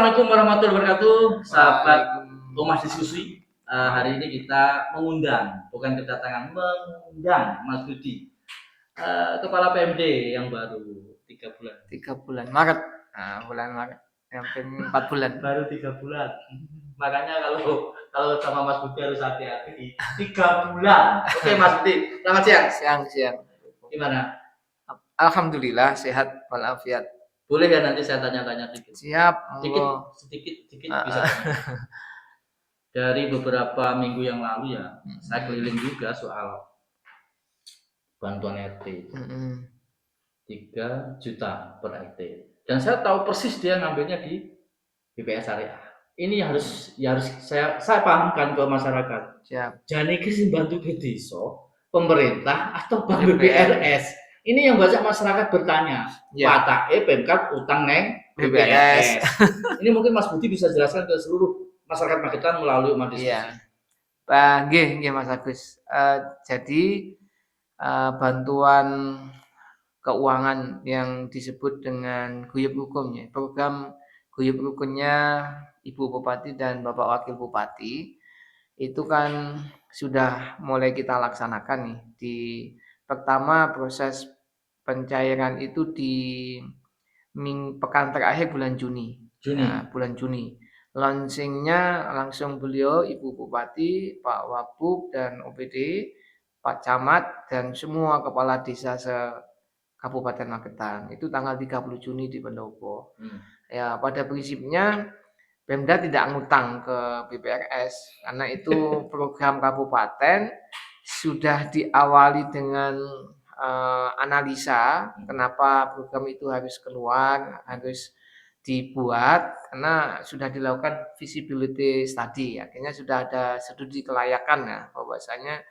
Assalamualaikum warahmatullahi wabarakatuh, sahabat Waalaikum. Rumah Diskusi. Hari ini kita mengundang, bukan kedatangan, mengundang Mas Budi, Kepala PMD yang baru 3 bulan. 3 bulan Maret. Nah, bulan Maret. Hampir 4 bulan. Baru 3 bulan. Makanya kalau sama Mas Budi harus hati-hati. 3 bulan. Oke Mas Budi, selamat siang. Siang. Gimana? Alhamdulillah sehat walafiat. Boleh ya nanti saya tanya-tanya sedikit. Siap, Sedikit bisa. Dari beberapa minggu yang lalu ya, saya keliling juga soal bantuan RT. 3 juta per RT. Dan saya tahu persis dia ngambilnya di BPS Syariah. Ini harus saya pahamkan ke masyarakat. Siap. Jadi kita bantu ke desa, pemerintah atau bank BPRS. Ini yang banyak masyarakat bertanya. Patake Pemkab utang neng BPRS. Ini mungkin Mas Budi bisa jelaskan ke seluruh masyarakat Magetan melalui Rumah Diskusi. Iya. Nggih Mas Agus. Jadi bantuan keuangan yang disebut dengan guyub hukumnya, program guyub rukunnya Ibu Bupati dan Bapak Wakil Bupati itu kan sudah mulai kita laksanakan nih. Di pertama proses pencairan itu di pekan terakhir bulan Juni. Bulan Juni. Launchingnya langsung beliau, Ibu Bupati, Pak Wabub dan OPD, Pak Camat dan semua kepala desa Kabupaten Magetan. Itu tanggal 30 Juni di Pendopo. Ya, pada prinsipnya Pemda tidak ngutang ke BPRS karena itu program kabupaten sudah diawali dengan analisa kenapa program itu harus keluar, harus dibuat karena sudah dilakukan feasibility study. Akhirnya sudah ada studi kelayakan ya bahwasanya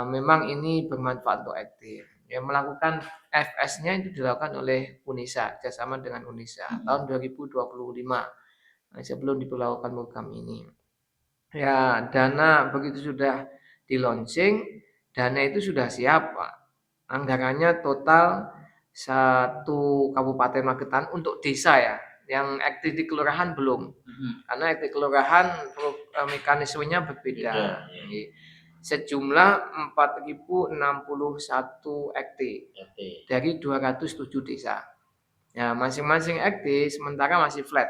memang ini bermanfaat untuk aktif. Yang melakukan FS-nya itu dilakukan oleh UNISA, kerjasama dengan UNISA tahun 2025 sebelum diberlakukan program ini. Ya, dana begitu sudah di launching, dana itu sudah siap, Pak. Anggarannya total 1 Kabupaten Magetan untuk desa ya, yang aktif di kelurahan belum. Karena aktif kelurahan mekanismenya berbeda. Sejumlah 4.061 aktif dari 207 desa. Ya, masing-masing aktif sementara masih flat.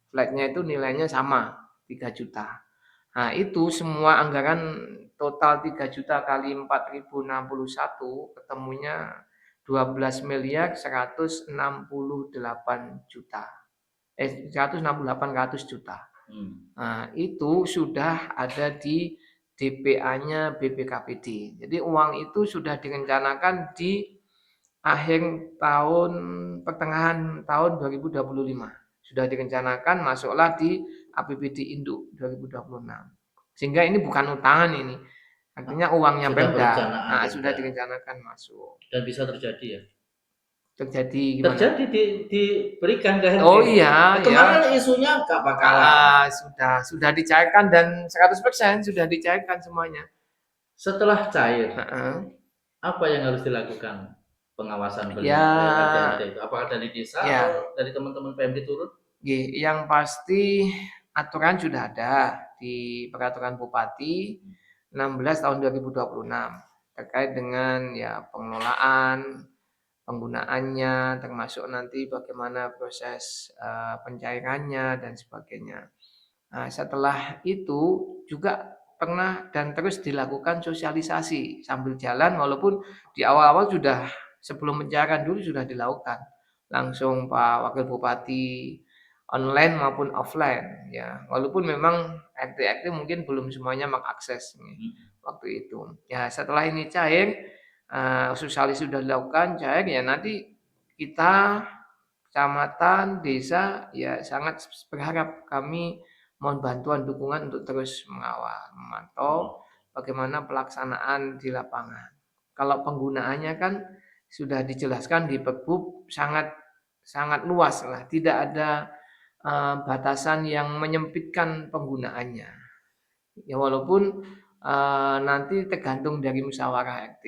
Flatnya itu nilainya sama 3 juta. Nah, itu semua anggaran total 3 juta kali 4.061 ketemunya 12 miliar 168 juta. 168 juta. Nah, itu sudah ada di DPA-nya BPKPD. Jadi uang itu sudah direncanakan di akhir tahun, pertengahan tahun 2025. Sudah direncanakan masuklah di APBD Induk 2026. Sehingga ini bukan utangan ini. Artinya uangnya Pemda. Sudah direncanakan masuk. Dan bisa terjadi ya? Terjadi gimana? Terjadi diberikan ke RT. Oh iya, kemarin isunya gak bakalan. Sudah dicairkan dan 100% sudah dicairkan semuanya. Setelah cair, apa yang harus dilakukan? Pengawasan beliau itu apakah dari desa atau dari teman-teman PMD turun? Yang pasti aturan sudah ada di Peraturan Bupati 16 tahun 2026 terkait dengan ya pengelolaan, penggunaannya, termasuk nanti bagaimana proses pencairannya dan sebagainya. Nah, setelah itu juga pernah dan terus dilakukan sosialisasi sambil jalan, walaupun di awal-awal sudah sebelum pencairan dulu sudah dilakukan langsung Pak Wakil Bupati online maupun offline ya, walaupun memang RT mungkin belum semuanya mengakses waktu itu. Ya, setelah ini cair, sosialisasi sudah dilakukan, cair ya, nanti kita kecamatan, desa ya sangat berharap kami mohon bantuan dukungan untuk terus mengawal, memantau bagaimana pelaksanaan di lapangan. Kalau penggunaannya kan sudah dijelaskan di Pergub sangat luas lah, tidak ada batasan yang menyempitkan penggunaannya. Ya walaupun nanti tergantung dari musyawarah RT.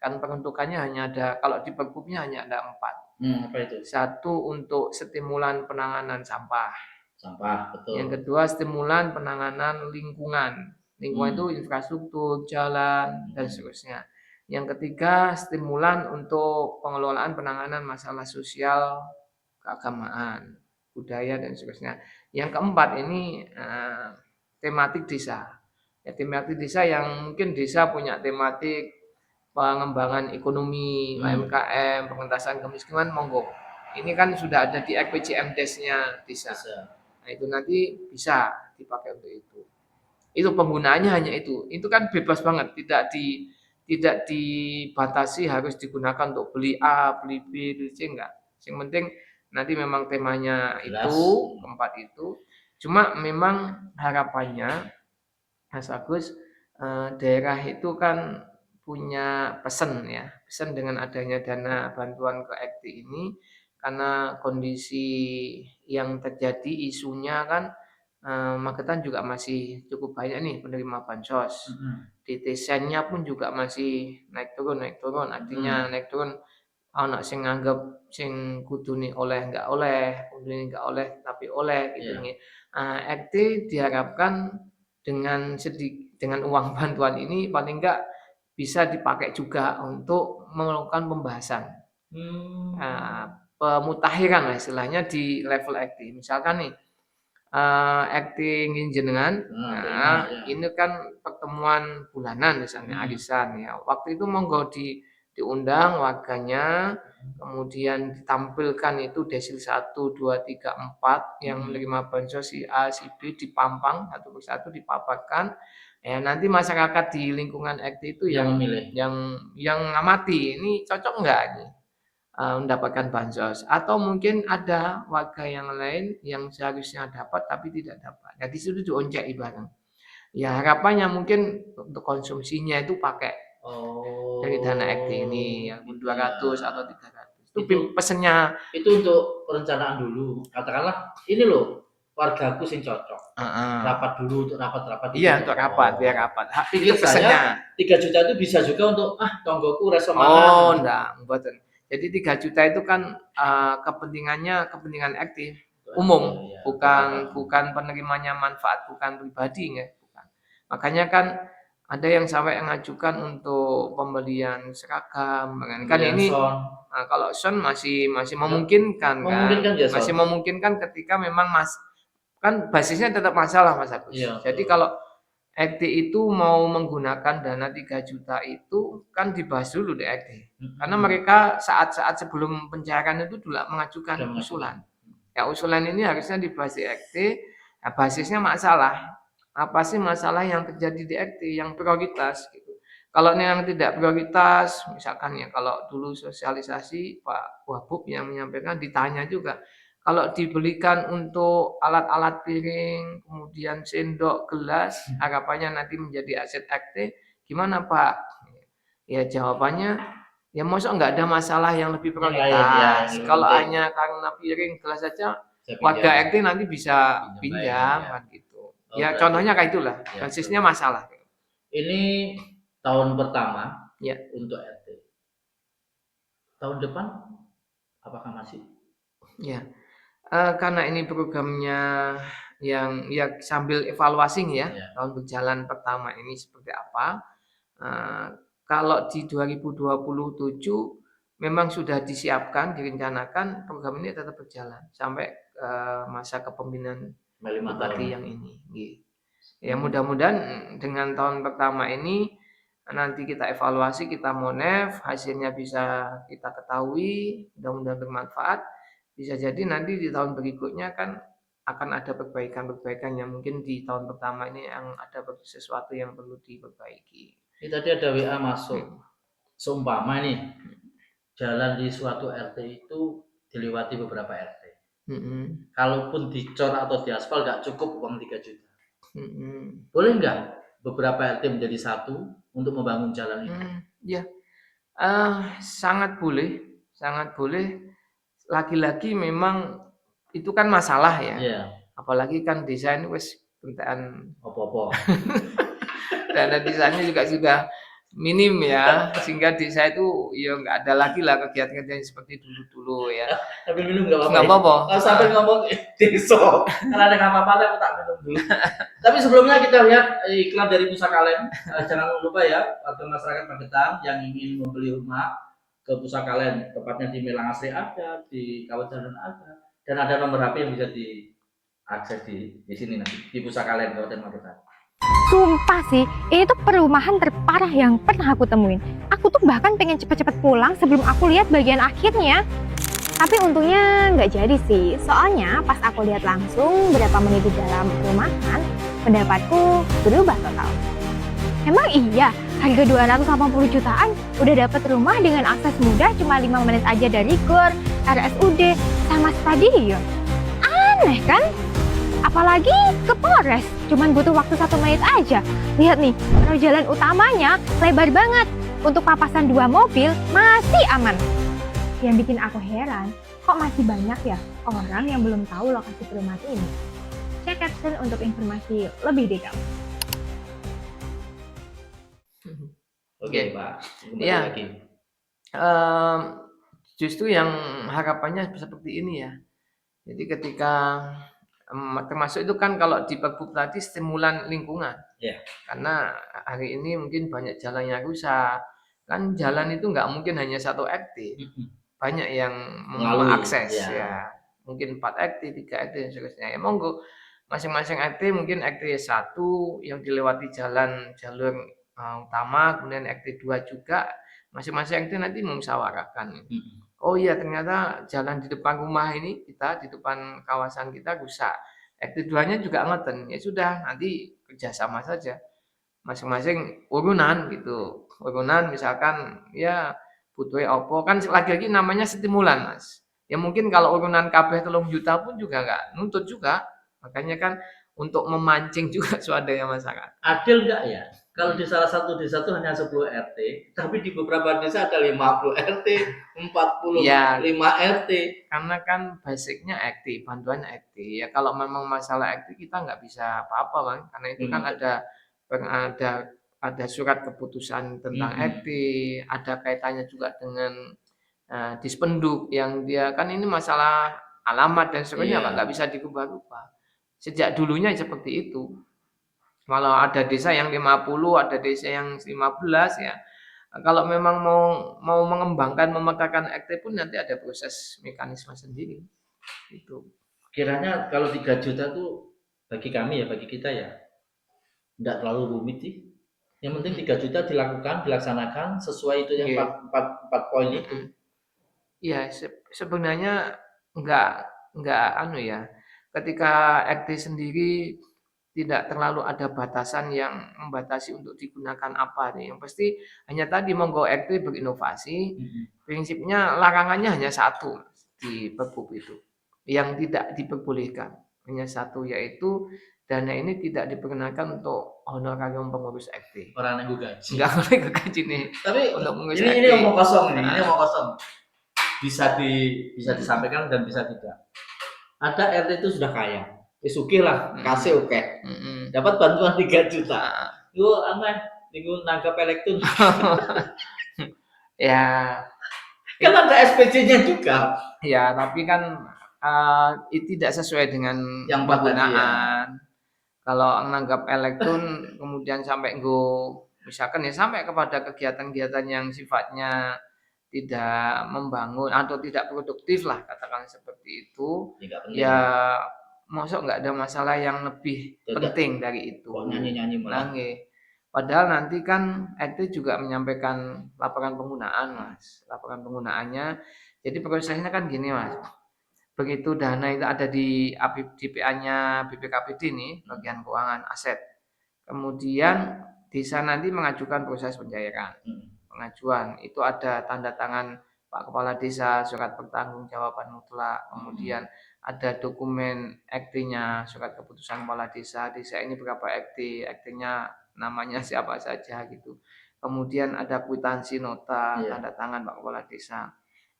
Kan peruntukannya hanya ada, kalau di Pergubnya hanya ada 4. Apa itu? 1 untuk stimulan penanganan sampah. Sampah, betul. Yang kedua stimulan penanganan lingkungan. Lingkungan itu infrastruktur, jalan, dan seterusnya. Yang ketiga stimulan untuk pengelolaan penanganan masalah sosial, keagamaan, budaya, dan seterusnya. Yang keempat ini tematik desa. Ya, tematik desa yang mungkin desa punya tematik pengembangan ekonomi, UMKM, pengentasan kemiskinan, monggo. Ini kan sudah ada di RPJM Des-nya desa. Nah, itu nanti bisa dipakai untuk itu. Itu penggunaannya hanya itu. Itu kan bebas banget, tidak dibatasi harus digunakan untuk beli A, beli B, beli C, enggak. Yang penting nanti memang temanya itu, tempat itu. Cuma memang harapannya Mas Agus, daerah itu kan punya pesan ya, pesan dengan adanya dana bantuan ke RT ini, karena kondisi yang terjadi isunya kan, Magetan juga masih cukup banyak nih penerima bansos. DT-nya pun juga masih naik turun, artinya naik turun, ana sing nganggep sing kudune oleh kudune nggak oleh tapi oleh gitu nggih. RT diharapkan dengan uang bantuan ini paling enggak bisa dipakai juga untuk melakukan pembahasan. Pemutakhiran lah istilahnya di level RT. Misalkan nih RT jenengan, ini kan pertemuan bulanan misalnya arisan ya. Waktu itu monggo diundang warganya, kemudian ditampilkan itu desil 1, 2, 3, 4 yang menerima bansos si A, si B dipampang satu persatu dipaparkan. Ya nanti masyarakat di lingkungan RT itu yang memilih, yang ngamati ini cocok enggak ini mendapatkan bansos, atau mungkin ada warga yang lain yang seharusnya dapat tapi tidak dapat. Nah, di situ dionceki bareng. Ya harapannya mungkin untuk konsumsinya itu pakai dari dana RT ini yang 200 atau 300. Itu pesennya. Itu untuk perencanaan dulu. Katakanlah ini loh wargaku sing cocok. Rapat dulu untuk rapat-rapat. Iya untuk rapat, biar rapat. Itu pesennya 3 juta itu bisa juga untuk tonggoku reso mangan. Oh, enggak, mboten. Jadi 3 juta itu kan kepentingannya kepentingan aktif umum, bukan penerimanya manfaat, bukan pribadi ya, bukan. Makanya kan ada yang sampai mengajukan untuk pembelian seragam, kan ini kalau son masih memungkinkan kan, masih memungkinkan ketika memang kan basisnya tetap masalah Mas Agus. Jadi kalau RT itu mau menggunakan dana 3 juta itu kan dibahas dulu di RT. Karena mereka saat-saat sebelum pencairan itu dulu mengajukan usulan. Ya usulan ini harusnya dibahas di RT. Ya, basisnya masalah. Apa sih masalah yang terjadi di RT yang prioritas gitu. Kalau yang tidak prioritas, misalkan ya kalau dulu sosialisasi Pak Wabub yang menyampaikan ditanya juga, kalau dibelikan untuk alat-alat piring, kemudian sendok, gelas, harapannya nanti menjadi aset RT, gimana Pak? Ya jawabannya, ya masa nggak ada masalah yang lebih prioritas. Kalau hanya karena piring, gelas saja, warga RT nanti bisa pinjam kan gitu. Ya contohnya kayak itulah, basisnya masalah. Ini tahun pertama ya untuk RT. Tahun depan apakah masih? Ya. Karena ini programnya yang ya sambil evaluasi ya, tahun berjalan pertama ini seperti apa. Kalau di 2027 memang sudah disiapkan, direncanakan program ini tetap berjalan sampai masa kepemimpinan bupati yang ini. Ya mudah-mudahan dengan tahun pertama ini nanti kita evaluasi, kita monef, hasilnya bisa kita ketahui, mudah-mudahan bermanfaat. Bisa jadi nanti di tahun berikutnya kan akan ada perbaikan-perbaikan yang mungkin di tahun pertama ini yang ada sesuatu yang perlu diperbaiki. Ini tadi ada WA masuk. Seumpama nih jalan di suatu RT itu dilewati beberapa RT. Kalaupun dicor atau diaspal nggak cukup uang 3 juta. Boleh nggak beberapa RT menjadi satu untuk membangun jalan itu? Ya, sangat boleh, sangat boleh. Lagi-lagi memang itu kan masalah ya. Apalagi kan desain wis bentaan opo-opo. Dana desanya juga sudah minim ya, sehingga di saya itu ya nggak ada lagi lah kegiatan-kegiatan seperti dulu-dulu ya. Sambil minum nggak apa-apa. Nggak apa-apa. Sambil ngomong deso, kalau ada apa-apa aku tak minum dulu. Tapi sebelumnya kita lihat iklan dari Pusaka Land. Jangan lupa ya, warga masyarakat Magetan yang ingin membeli rumah ke Pusaka Land, tepatnya di Melang Asri ada, di Kawasan ada, dan ada nomor HP yang bisa diakses di sini nanti di Pusaka Land Kabupaten Magetan. Sumpah sih, ini tuh perumahan terparah yang pernah aku temuin. Aku tuh bahkan pengen cepet-cepet pulang sebelum aku lihat bagian akhirnya. Tapi untungnya nggak jadi sih, soalnya pas aku lihat langsung berapa menit di dalam perumahan, pendapatku berubah total. Emang iya, harga 280 jutaan udah dapet rumah dengan akses mudah cuma 5 menit aja dari GOR, RSUD, sama stadion. Aneh kan? Apalagi ke Polres, cuman butuh waktu 1 menit aja. Lihat nih, kalau jalan utamanya lebar banget. Untuk papasan 2 mobil masih aman. Yang bikin aku heran, kok masih banyak ya orang yang belum tahu lokasi perumahan ini. Cek caption untuk informasi lebih detail. Oke, Pak. Ya. Justru yang harapannya seperti ini ya. Jadi ketika termasuk itu kan kalau di Perbup tadi stimulan lingkungan. Yeah. Karena hari ini mungkin banyak jalan yang rusak. Kan jalan itu nggak mungkin hanya 1 RT. Banyak yang mengakses ya. Mungkin 4 RT, 3 RT dan seterusnya. Ya monggo masing-masing RT mungkin RT 1 yang dilewati jalur utama, kemudian RT 2 juga masing-masing RT nanti memusyawarahkan. Oh iya ternyata jalan di depan rumah ini kita, di depan kawasan kita rusak. RT 2-nya juga ngeten. Ya sudah, nanti kerjasama saja. Masing-masing urunan gitu. Urunan misalkan ya butuh opo kan lagi-lagi namanya stimulan Mas. Ya mungkin kalau urunan kabeh 3 juta pun juga nggak nuntut juga. Makanya kan untuk memancing juga swadaya masyarakat. Adil nggak ya? Kalau di salah satu desa itu hanya 10 RT, tapi di beberapa desa ada 50 RT, 45 Ya, RT. karena kan basicnya RT, bantuan RT. Ya kalau memang masalah RT kita nggak bisa apa-apa Bang, karena itu kan ada surat keputusan tentang RT, ada kaitannya juga dengan Dispenduk yang dia kan ini masalah alamat dan sebagainya nggak bisa dirubah-rubah. Sejak dulunya seperti itu. Kalau ada desa yang 50, ada desa yang 15 ya. Kalau memang mau mengembangkan, memegahkan RT pun nanti ada proses mekanisme sendiri. Itu. Kiranya kalau 3 juta tuh bagi kami ya, bagi kita ya, tidak terlalu rumit sih. Yang penting 3 juta dilaksanakan sesuai itu yang 4 poin itu. Iya, sebenarnya enggak anu ya. Ketika RT sendiri tidak terlalu ada batasan yang membatasi untuk digunakan apa nih. Yang pasti hanya tadi monggo RT berinovasi. Prinsipnya larangannya hanya 1 di Perbup itu. Yang tidak diperbolehkan hanya 1 yaitu dana ini tidak dipergunakan untuk honorarium pengurus RT. Orang yang gaji. Enggak boleh gaji nih. Tapi untuk ini omong kosong nih, ini omong kosong. Bisa disampaikan dan bisa tidak. Ada RT itu sudah kaya. Oke lah, kasih oke. Dapat bantuan 3 juta. Yo aneh, minggu nangkap elektron. Ya. Kan ada SPJ-nya juga. Ya, tapi kan tidak sesuai dengan yang penggunaan. Kalau menanggap elektron kemudian sampai misalkan ya sampai kepada kegiatan-kegiatan yang sifatnya tidak membangun atau tidak produktif lah katakan seperti itu ya masuk nggak ada masalah yang lebih penting dari itu. Nyanyi-nyanyi malah. Padahal nanti kan RT juga menyampaikan laporan penggunaan Mas, laporan penggunaannya. Jadi prosesnya kan gini Mas, begitu dana itu ada di DPA-nya BPKBD nih bagian keuangan aset, kemudian desa nanti mengajukan proses pencairan. Pengajuan itu ada tanda tangan Pak Kepala Desa, surat pertanggungjawaban mutlak, kemudian ada dokumen RT-nya, surat keputusan Kepala Desa ini berapa RT, RT-nya namanya siapa saja gitu. Kemudian ada kwitansi nota, tanda tangan Pak Kepala Desa.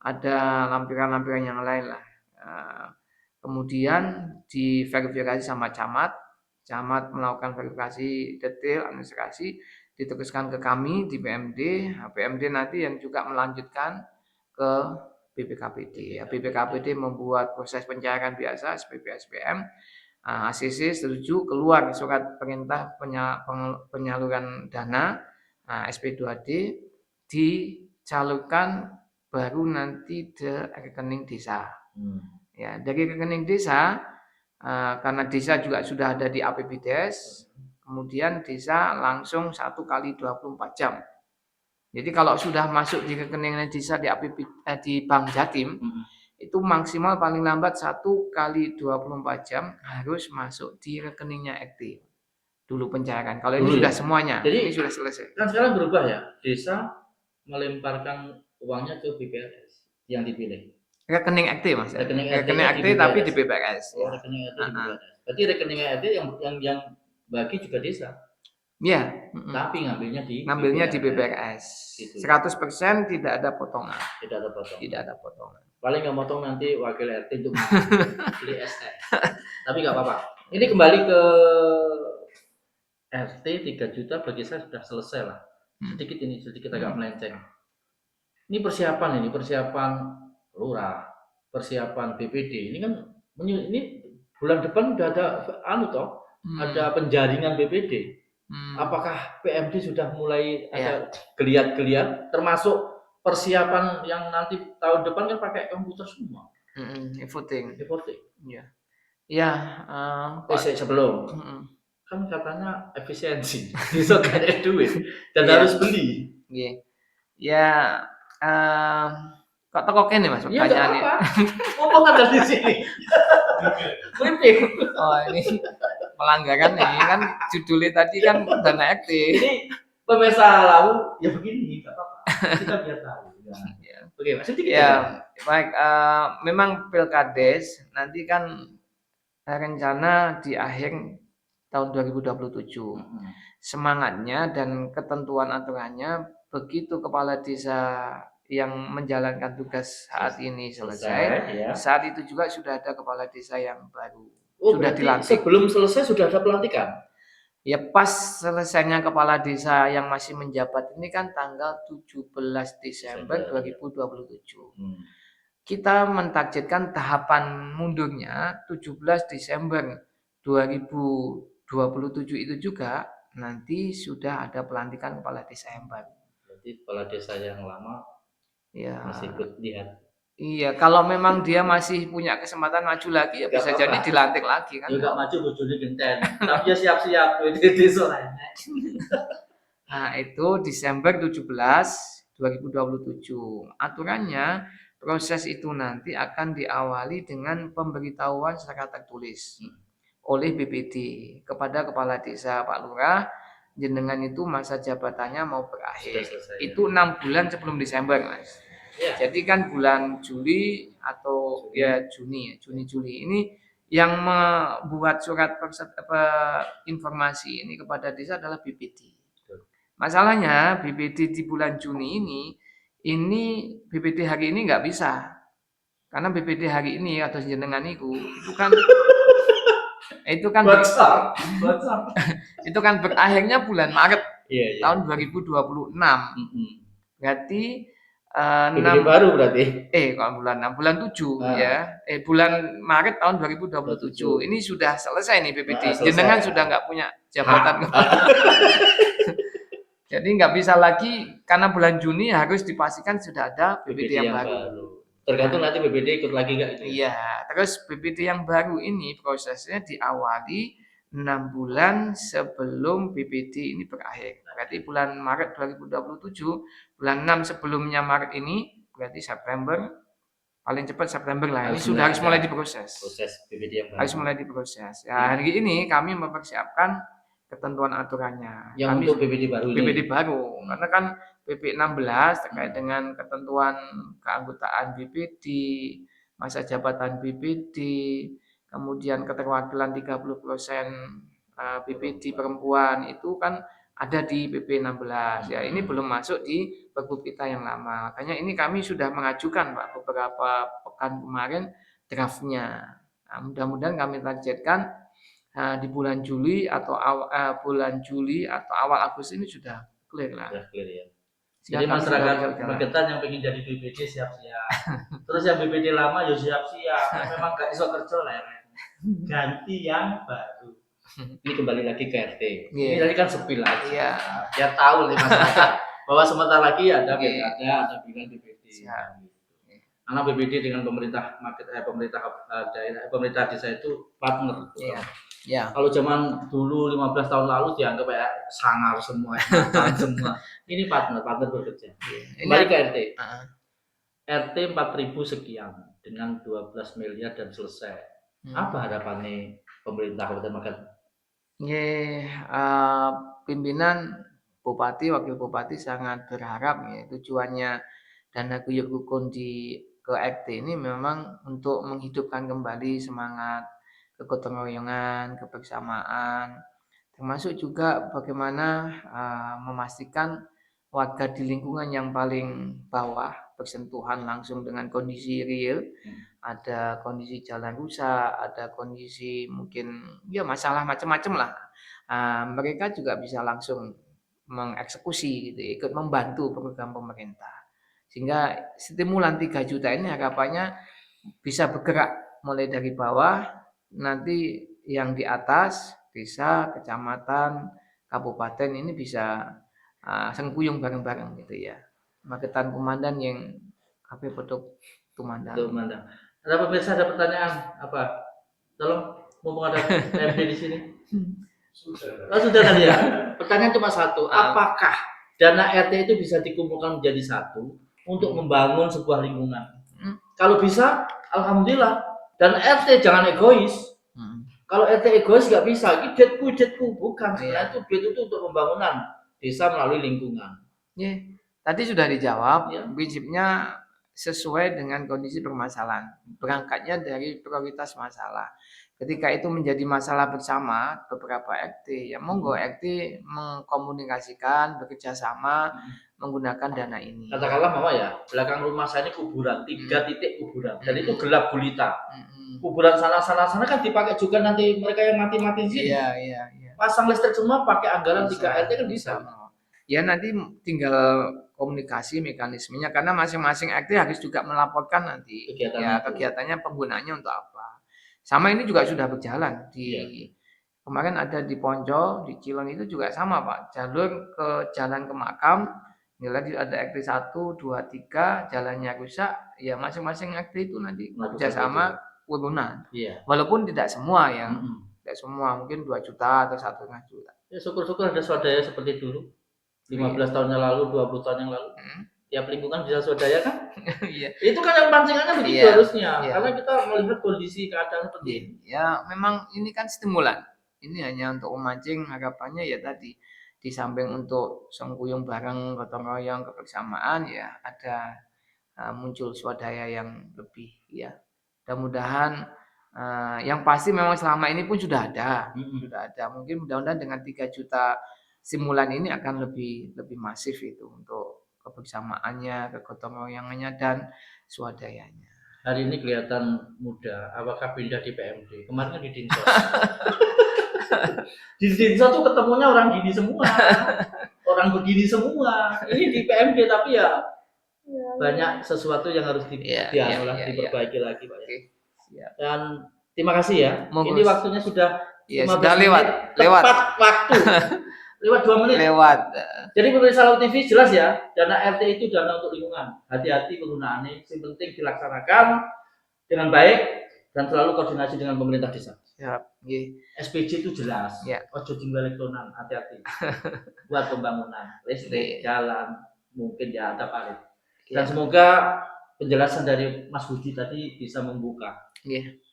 Ada lampiran-lampiran yang lain lah. Kemudian diverifikasi sama camat melakukan verifikasi detail administrasi, diteruskan ke kami di PMD. Nah, PMD nanti yang juga melanjutkan ke BPKPD. Ya, BPKPD membuat proses pencairan biasa SPP SPM. ACC setuju, keluar surat perintah penyaluran dana SP2D, dicalurkan baru nanti ke rekening desa. Ya, dari rekening desa, karena desa juga sudah ada di APBDes, kemudian desa langsung 1 kali 24 jam. Jadi kalau sudah masuk di rekening desa di Bank Jatim, itu maksimal paling lambat 1 kali 24 jam harus masuk di rekeningnya RT. Dulu pencairan. Kalau ini sudah semuanya. Jadi ini sudah selesai. Kan sekarang berubah ya. Desa melemparkan uangnya ke BPRS yang dipilih. Rekening RT Mas. Rekening RT tapi di BPRS. Oh, rekening RT di BPRS. Berarti rekening RT yang bagi juga desa. Iya. Tapi ngambilnya di BPRS. Gitu. 100% tidak ada potongan. Tidak ada potongan. Paling nggak potong nanti wakil RT untuk beli SN. Tapi nggak apa-apa. Ini kembali ke RT 3 juta bagi saya sudah selesai lah. Sedikit agak melenceng. Ini persiapan lurah, persiapan BPD. Ini kan ini bulan depan udah ada ada penjaringan BPD. Apakah PMD sudah mulai ada geliat-geliat, termasuk persiapan yang nanti tahun depan kan pakai komputer semua. E-voting. Iya. Ya. Sebelum. Kan katanya efisiensi, bisa kan duit dan harus beli. Ya. Kok toko kene Mas pertanyaan ini? Ngomong ada di sini. Oh ini pelanggaran nih kan judulnya tadi kan dana aktif. Ini pemirsa lalu ya begini, nggak apa-apa. Kita biar tahu. Oke, Mas sedikit ya. Baik, memang Pilkades nanti kan rencana di akhir tahun 2027. Semangatnya dan ketentuan aturannya begitu kepala desa yang menjalankan tugas saat ini selesai, saat itu juga sudah ada kepala desa yang baru. Sudah dilantik. Sebelum selesai sudah ada pelantikan? Ya pas selesainya kepala desa yang masih menjabat ini kan tanggal 17 Desember 2027. Kita mentargetkan tahapan mundurnya 17 Desember 2027 itu juga nanti sudah ada pelantikan kepala desa yang baru. Berarti kepala desa yang lama masih ikut lihat. Iya, kalau memang dia masih punya kesempatan maju lagi ya bisa jadi dilantik lagi kan. Ya enggak maju bojone genten. Tapi ya siap-siap itu desa. Nah, itu Desember 17 2027. Aturannya proses itu nanti akan diawali dengan pemberitahuan secara tertulis oleh BPD kepada kepala desa Pak Lurah, jenengan itu masa jabatannya mau berakhir. Itu 6 bulan sebelum Desember, Mas. Ya. Jadi kan bulan Juli atau Juni ini yang membuat surat informasi ini kepada desa adalah BPD. Masalahnya BPD di bulan Juni ini BPD hari ini nggak bisa, karena BPD hari ini atau jenengan itu kan itu kan berakhirnya bulan Maret tahun 2026. Berarti 6 baru berarti. bulan 7 ya. Bulan Maret tahun 2027. Ini sudah selesai nih BPD. Jenengan sudah nggak punya jabatan. Jadi nggak bisa lagi karena bulan Juni harus dipastikan sudah ada BPD yang baru. Tergantung nanti BPD ikut lagi nggak itu. Iya, terus BPD yang baru ini prosesnya diawali 6 bulan sebelum BPD ini berakhir. Berarti bulan Maret 2027, bulan 6 sebelumnya Maret ini, berarti September, paling cepat September lah. Ini sudah harus mulai diproses. Proses BPD yang baru. Harus mulai diproses. Ya, hari ini kami mempersiapkan ketentuan aturannya. Yang untuk BPD baru ini? BPD baru. Karena kan PP 16 terkait dengan ketentuan keanggotaan BPD, masa jabatan BPD, kemudian keterwakilan 30% BPD perempuan itu kan ada di PP 16. Ya, ini belum masuk di Pergub kita yang lama. Makanya ini kami sudah mengajukan Pak beberapa pekan kemarin draftnya. Nah, mudah-mudahan kami targetkan di bulan Juli atau awal Agustus ini sudah clear lah. Sudah clear ya. Sehingga Jadi kami sudah bisa masyarakat berjalan. Magetan yang pengen jadi BPD siap-siap. Terus yang BPD lama ya siap-siap. Memang gak iso kerja lah. Ganti yang baru. Ini kembali lagi ke RT. Ini tadi kan sepil aja. Biar tahu nih masyarakat bahwa sebentar lagi ada ada bilang BPD. Karena BPD dengan pemerintah daerah, pemerintah desa itu partner. Ya. Kalau zaman dulu 15 tahun lalu dianggap kayak sangar semua, semua. Ini partner bekerja. Kembali ke RT. RT 4.000 sekian dengan 12 miliar dan selesai. Apa harapannya pemerintah Kabupaten Magetan? Pimpinan Bupati, Wakil Bupati sangat berharap tujuannya dana guyub rukun ke RT ini memang untuk menghidupkan kembali semangat kegotong royongan, kebersamaan, termasuk juga bagaimana memastikan warga di lingkungan yang paling bawah bersentuhan langsung dengan kondisi real, ada kondisi jalan rusak, ada kondisi mungkin ya masalah macam-macam lah. Mereka juga bisa langsung mengeksekusi gitu, ikut membantu program pemerintah. Sehingga stimulan 3 juta ini harapannya bisa bergerak mulai dari bawah, nanti yang di atas desa, kecamatan, kabupaten ini bisa sengkuyung bareng-bareng gitu ya. Magetan Komandan yang KP Podok Tumandang. Ada pemirsa ada pertanyaan apa? Tolong, mumpung ada TMD di sini. Sudah tadi ya. Pertanyaan cuma satu, apakah dana RT itu bisa dikumpulkan menjadi satu untuk membangun sebuah lingkungan? Kalau bisa, alhamdulillah. Dan RT jangan egois. Kalau RT egois nggak bisa, ini duitku bukan. Sebenarnya itu duit itu untuk pembangunan desa melalui lingkungan. Tadi sudah dijawab. Prinsipnya sesuai dengan kondisi permasalahan. Berangkatnya dari prioritas masalah. Ketika itu menjadi masalah bersama beberapa RT, ya monggo RT mengkomunikasikan, bekerja sama, menggunakan dana ini. Katakanlah Mama ya, belakang rumah saya ini kuburan, 3 titik kuburan, dan itu gelap gulita. Kuburan sana kan dipakai juga nanti mereka yang mati-mati di sini. Iya. Pasang listrik semua pakai anggaran 3 RT kan bisa. Ya nanti tinggal komunikasi mekanismenya karena masing-masing RT harus juga melaporkan nanti kegiatannya penggunaannya untuk apa. Sama ini juga sudah berjalan kemarin ada di Poncol, di Cilon itu juga sama Pak. Jalur ke jalan ke makam, nilai ada RT 1, 2, 3, jalannya rusak, ya masing-masing RT itu nanti kerjasama urunan. Walaupun tidak semua tidak semua, mungkin 2 juta atau 1,5 juta. Ya syukur-syukur ada swadaya seperti dulu. 15 tahun yang lalu, 20 tahun yang lalu. Tiap lingkungan bisa swadaya kan? Itu kan yang pancingannya begitu harusnya. Karena kita melihat kondisi keadaan seperti ini. Ya memang ini kan stimulan. Ini hanya untuk memancing, harapannya ya tadi di samping untuk sengkuyung bareng, gotong royong, kebersamaan ya ada muncul swadaya yang lebih ya. Mudah-mudahan yang pasti memang selama ini pun sudah ada. Mungkin mudah-mudahan dengan 3 juta stimulan ini akan lebih masif itu untuk kebersamaannya, kegotong royongannya dan swadayanya. Hari ini kelihatan muda, apakah pindah di PMD? Kemarin kan di Dinsos. Di Dinsos tuh ketemunya orang gini semua. Orang begini semua. Ini di PMD tapi ya banyak sesuatu yang harus diperbaiki lagi Pak. Dan terima kasih ya. Ini waktunya sudah sudah lewat. Tepat waktu. Lewat 2 menit. Jadi pemirsa Laut TV jelas ya, dana RT itu dana untuk lingkungan. Hati-hati penggunaannya, yang penting dilaksanakan dengan baik dan selalu koordinasi dengan pemerintah desa. SPJ itu jelas. Ojo tinggal elektronan, hati-hati. Buat pembangunan, listrik, jalan, mungkin ya ada parit. Dan semoga penjelasan dari Mas Budi tadi bisa membuka.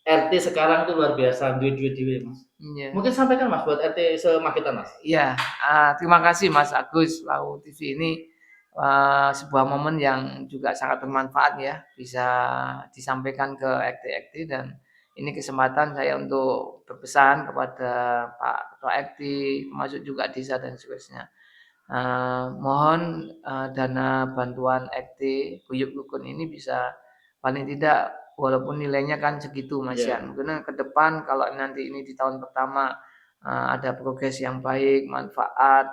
RT sekarang itu luar biasa, duit-duit Mas. Mungkin sampaikan Mas buat RT semakitan Mas. Terima kasih Mas Agus. Laut TV ini sebuah momen yang juga sangat bermanfaat ya, bisa disampaikan ke RT dan ini kesempatan saya untuk berpesan kepada Pak Ketua RT, termasuk juga desa dan seterusnya. Mohon dana bantuan RT guyub rukun ini bisa paling tidak walaupun nilainya kan segitu Mas Iya. Yan. Mungkin ke depan kalau nanti ini di tahun pertama ada progres yang baik, manfaat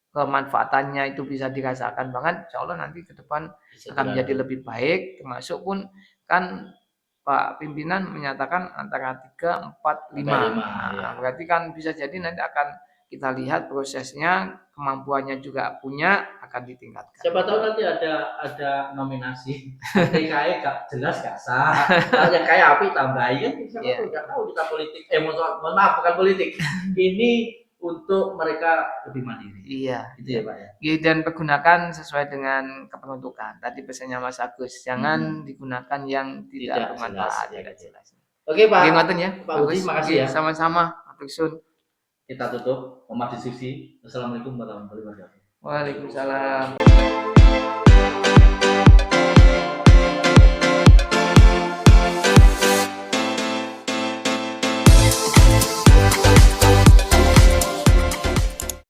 kemanfaatannya itu bisa dirasakan banget, insya Allah nanti ke depan akan menjadi lebih baik, termasuk pun kan Pak Pimpinan menyatakan antara 3, 4, 5. Ya. Berarti kan bisa jadi nanti akan kita lihat prosesnya, kemampuannya juga punya, akan ditingkatkan. Siapa tahu nanti ada nominasi. TKI gak jelas gak sah. Yang kayak api tambahin kan siapa tahu gak tahu kita politik. Mohon maaf bukan politik. Ini untuk mereka lebih mandiri. Iya, itu ya Pak ya. Dan pergunakan sesuai dengan keperuntukan. Tadi pesannya Mas Agus, jangan digunakan yang tidak bermanfaat, tidak jelas. Oke Pak. Ngoten ya. Pak Budi, makasih ya. Sama-sama. Atur. Kita tutup diskusi. Assalamualaikum warahmatullahi wabarakatuh. Waalaikumsalam.